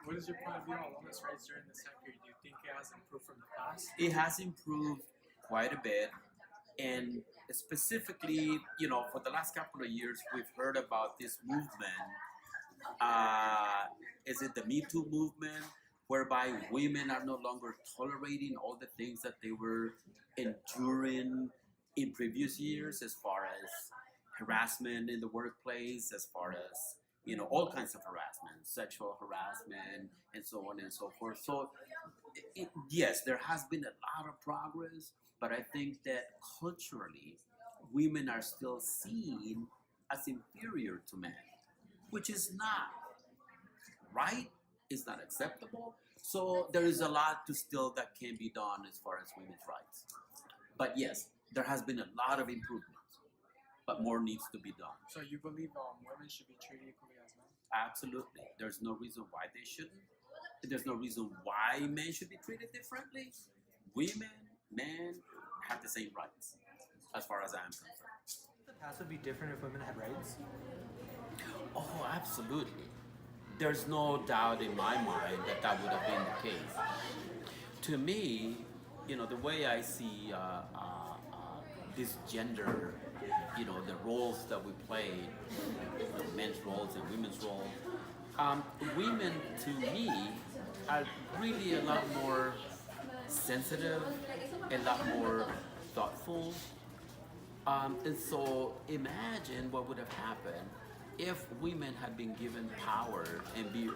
What is your point of view on women's rights during this time period? Do you think it has improved from the past? It has improved quite a bit, and specifically, for the last couple of years, we've heard about this movement. Uh, is it the Me Too movement, whereby women are no longer tolerating all the things that they were enduring in previous years, as far as harassment in the workplace, as far as all kinds of harassment, sexual harassment, and so on and so forth. So yes, there has been a lot of progress, but I think that culturally, women are still seen as inferior to men, which is not right, is not acceptable. So there is a lot to still that can be done as far as women's rights. But yes, there has been a lot of improvements, but more needs to be done. So you believe women should be treated equally as men? Absolutely. There's no reason why they shouldn't. There's no reason why men should be treated differently. Women, men have the same rights, as far as I am concerned. The past would be different if women had rights. Oh, absolutely. There's no doubt in my mind that that would have been the case. To me, the way I see this gender, the roles that we play, men's roles and women's roles, women to me are really a lot more sensitive, a lot more thoughtful. And so imagine what would have happened if women had been given power and be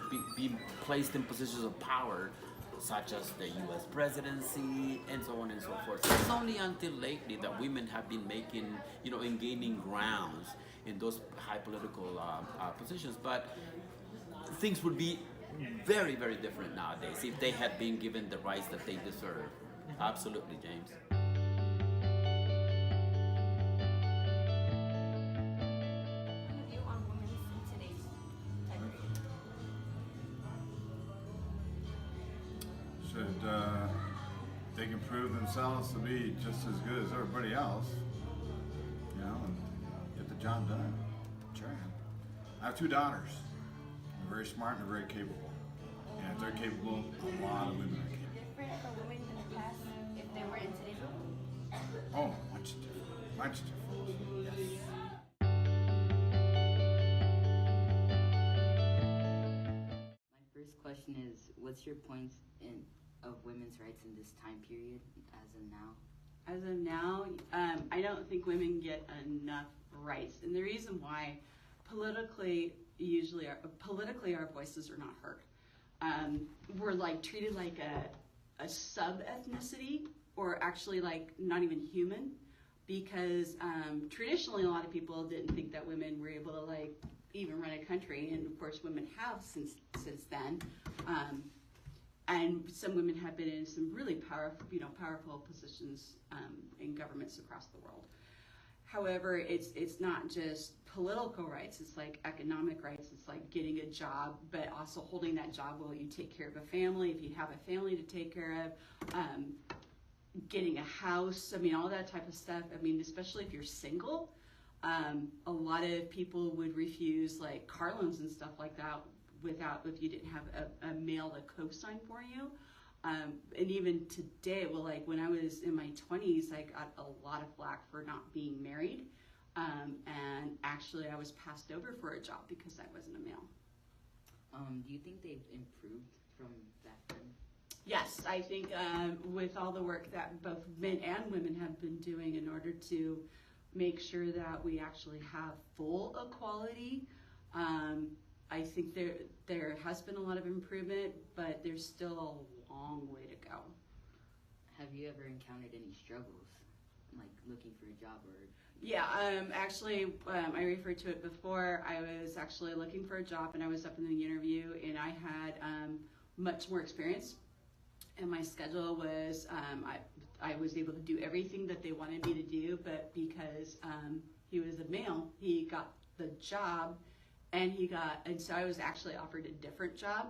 placed in positions of power, such as the US presidency and so on and so forth. It's only until lately that women have been making, and gaining grounds in those high political positions. But things would be very, very different nowadays if they had been given the rights that they deserve. Absolutely, James. View on women in today's time period. Should they can prove themselves to be just as good as everybody else, and get the job done. Sure. I have two daughters. They're very smart and they're very capable. And if they're capable, a lot of women are capable. Different for women in the past if they were in today's world? Oh, much different. Much different. Yes. My first question is, what's your points of women's rights in this time period as of now? As of now, I don't think women get enough rights, and the reason why, politically, our voices are not heard. We're treated like a sub ethnicity, or actually not even human, because traditionally a lot of people didn't think that women were able to even run a country, and of course women have since then. And some women have been in some really powerful positions in governments across the world. However, it's not just political rights, it's like economic rights, it's like getting a job, but also holding that job while you take care of a family, if you have a family to take care of, getting a house, all that type of stuff. Especially if you're single, a lot of people would refuse car loans and stuff like that if you didn't have a male to co-sign for you. And even today, when I was in my 20s, I got a lot of flack for not being married. And actually I was passed over for a job because I wasn't a male. Do you think they've improved from back then? Yes, I think with all the work that both men and women have been doing in order to make sure that we actually have full equality, I think there has been a lot of improvement, but there's still a long way to go. Have you ever encountered any struggles, looking for a job or? Yeah, actually, I referred to it before. I was actually looking for a job, and I was up in the interview, and I had much more experience, and my schedule was, I was able to do everything that they wanted me to do, but because he was a male, he got the job, and so I was actually offered a different job.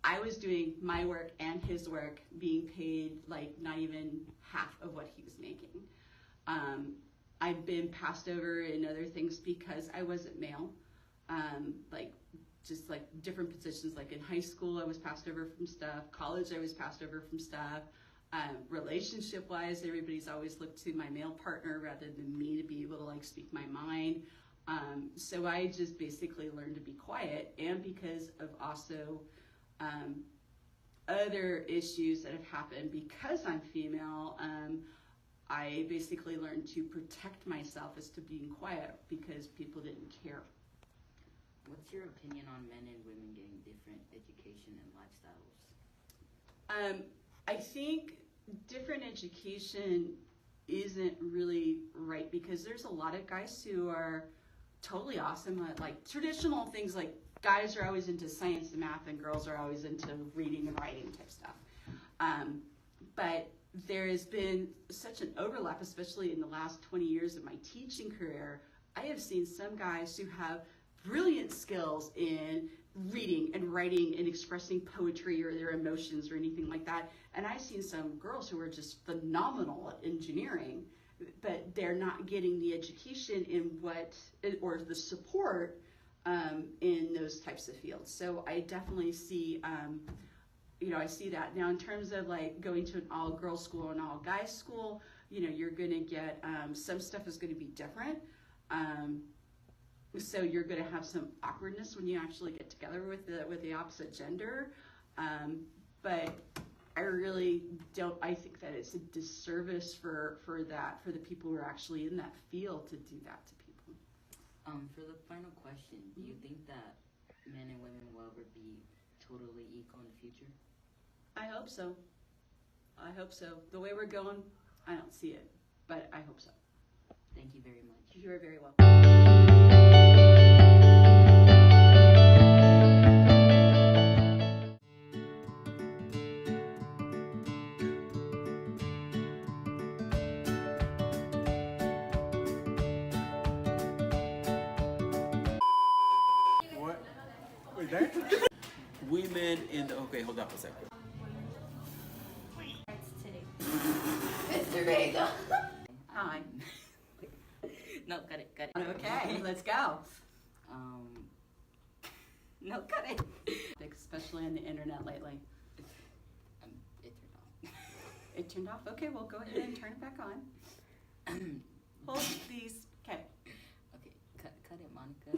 I was doing my work and his work, being paid not even half of what he was making. I've been passed over in other things because I wasn't male. just like different positions. Like in high school, I was passed over from stuff. College, I was passed over from stuff. Relationship-wise, everybody's always looked to my male partner rather than me to be able to like speak my mind. So I just basically learned to be quiet, and because of also other issues that have happened because I'm female, I basically learned to protect myself as to being quiet because people didn't care. What's your opinion on men and women getting different education and lifestyles? I think different education isn't really right because there's a lot of guys who are totally awesome at like traditional things, like guys are always into science and math and girls are always into reading and writing type stuff. But there has been such an overlap, especially in the last 20 years of my teaching career. I have seen some guys who have brilliant skills in reading and writing and expressing poetry or their emotions or anything like that. And I've seen some girls who are just phenomenal at engineering, but they're not getting the education in or the support in those types of fields. So I definitely see, I see that. Now in terms of like going to an all-girls school and all-guys school, you're gonna get, some stuff is gonna be different. So you're going to have some awkwardness when you actually get together with the opposite gender, but I really don't. I think that it's a disservice for the people who are actually in that field to do that to people. For the final question, do you think that men and women will ever be totally equal in the future? I hope so. I hope so. The way we're going, I don't see it, but I hope so. Thank you very much. You are very welcome. What? Wait, there? Women in the, okay, hold up a second. Rights today. Mr. Vega. Hi. No, cut it. Okay, let's go. No, cut it. Especially on the internet lately. It turned off. It turned off? Okay, well, go ahead and turn it back on. Hold these. Okay. Okay, cut it, Monica.